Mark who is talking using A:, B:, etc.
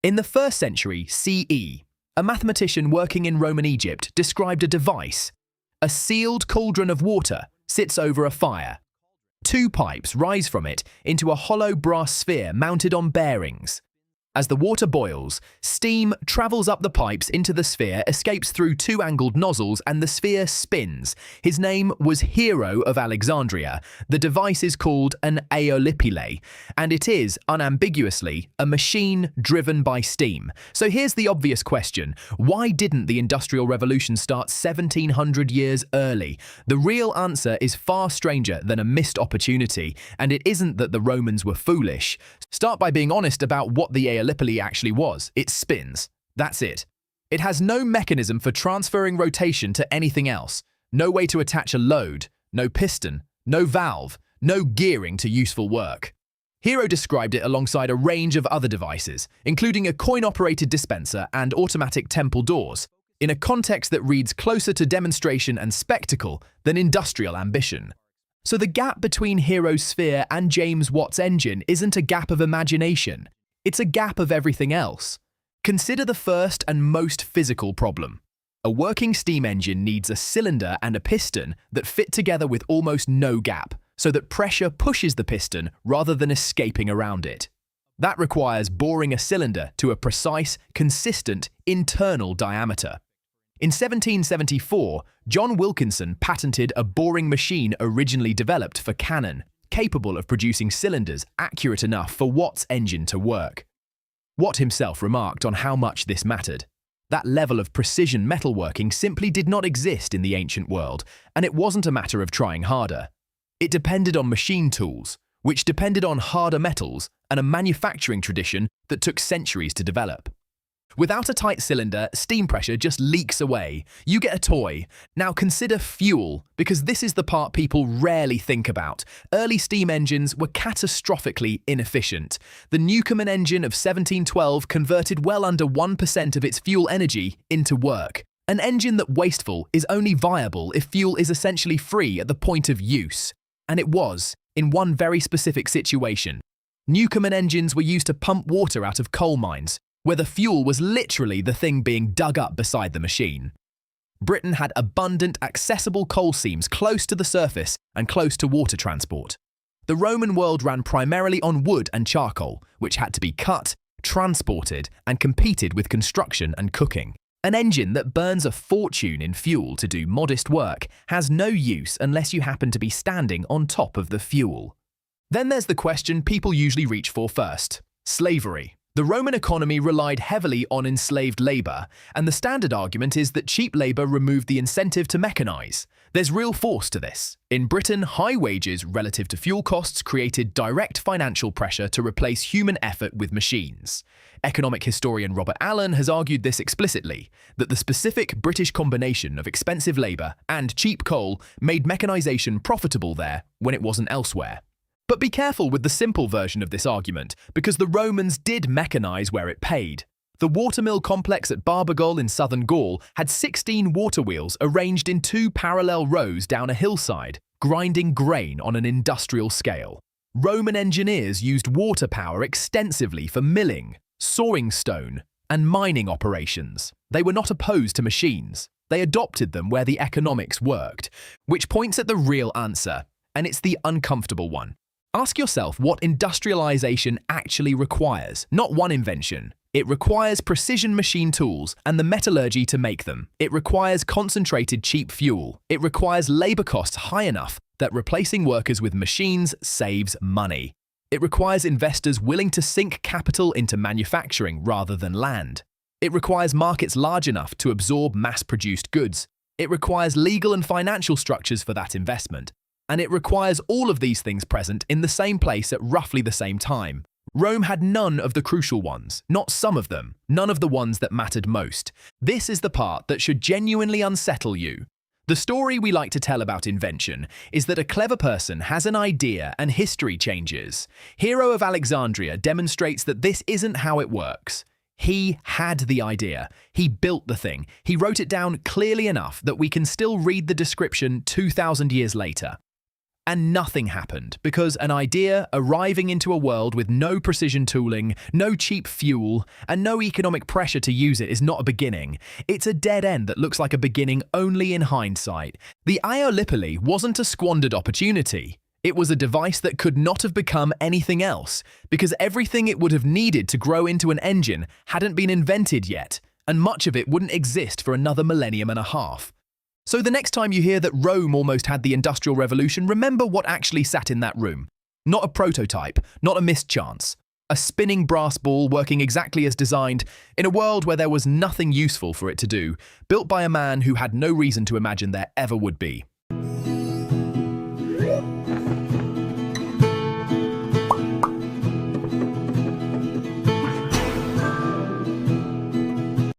A: In the 1st century CE, a mathematician working in Roman Egypt described a device. A sealed cauldron of water sits over a fire. 2 pipes rise from it into a hollow brass sphere mounted on bearings. As the water boils, steam travels up the pipes into the sphere, escapes through 2 angled nozzles, and the sphere spins. His name was Hero of Alexandria. The device is called an aeolipile, and it is, unambiguously, a machine driven by steam. So here's the obvious question. Why didn't the Industrial Revolution start 1700 years early? The real answer is far stranger than a missed opportunity, and it isn't that the Romans were foolish. Start by being honest about what the aeolipile actually was. It spins. That's it. It has no mechanism for transferring rotation to anything else. No way to attach a load, no piston, no valve, no gearing to useful work. Hero described it alongside a range of other devices, including a coin-operated dispenser and automatic temple doors, in a context that reads closer to demonstration and spectacle than industrial ambition. So the gap between Hero's sphere and James Watt's engine isn't a gap of imagination. It's a gap of everything else. Consider the first and most physical problem. A working steam engine needs a cylinder and a piston that fit together with almost no gap, so that pressure pushes the piston rather than escaping around it. That requires boring a cylinder to a precise, consistent, internal diameter. In 1774, John Wilkinson patented a boring machine originally developed for cannon, capable of producing cylinders accurate enough for Watt's engine to work. Watt himself remarked on how much this mattered. That level of precision metalworking simply did not exist in the ancient world, and it wasn't a matter of trying harder. It depended on machine tools, which depended on harder metals and a manufacturing tradition that took centuries to develop. Without a tight cylinder, steam pressure just leaks away. You get a toy. Now consider fuel, because this is the part people rarely think about. Early steam engines were catastrophically inefficient. The Newcomen engine of 1712 converted well under 1% of its fuel energy into work. An engine that wasteful is only viable if fuel is essentially free at the point of use. And it was, in one very specific situation. Newcomen engines were used to pump water out of coal mines, where the fuel was literally the thing being dug up beside the machine. Britain had abundant, accessible coal seams close to the surface and close to water transport. The Roman world ran primarily on wood and charcoal, which had to be cut, transported, and competed with construction and cooking. An engine that burns a fortune in fuel to do modest work has no use unless you happen to be standing on top of the fuel. Then there's the question people usually reach for first: slavery. The Roman economy relied heavily on enslaved labor, and the standard argument is that cheap labor removed the incentive to mechanize. There's real force to this. In Britain, high wages relative to fuel costs created direct financial pressure to replace human effort with machines. Economic historian Robert Allen has argued this explicitly, that the specific British combination of expensive labor and cheap coal made mechanization profitable there when it wasn't elsewhere. But be careful with the simple version of this argument, because the Romans did mechanize where it paid. The watermill complex at Barbagal in southern Gaul had 16 water wheels arranged in 2 parallel rows down a hillside, grinding grain on an industrial scale. Roman engineers used water power extensively for milling, sawing stone, and mining operations. They were not opposed to machines. They adopted them where the economics worked, which points at the real answer, and it's the uncomfortable one. Ask yourself what industrialization actually requires, not one invention. It requires precision machine tools and the metallurgy to make them. It requires concentrated cheap fuel. It requires labor costs high enough that replacing workers with machines saves money. It requires investors willing to sink capital into manufacturing rather than land. It requires markets large enough to absorb mass-produced goods. It requires legal and financial structures for that investment. And it requires all of these things present in the same place at roughly the same time. Rome had none of the crucial ones, not some of them, none of the ones that mattered most. This is the part that should genuinely unsettle you. The story we like to tell about invention is that a clever person has an idea and history changes. Hero of Alexandria demonstrates that this isn't how it works. He had the idea. He built the thing. He wrote it down clearly enough that we can still read the description 2,000 years later. And nothing happened, because an idea arriving into a world with no precision tooling, no cheap fuel, and no economic pressure to use it is not a beginning. It's a dead end that looks like a beginning only in hindsight. The Aeolipoli wasn't a squandered opportunity. It was a device that could not have become anything else, because everything it would have needed to grow into an engine hadn't been invented yet, and much of it wouldn't exist for another millennium and a half. So the next time you hear that Rome almost had the Industrial Revolution, remember what actually sat in that room. Not a prototype, not a mischance. A spinning brass ball working exactly as designed, in a world where there was nothing useful for it to do, built by a man who had no reason to imagine there ever would be.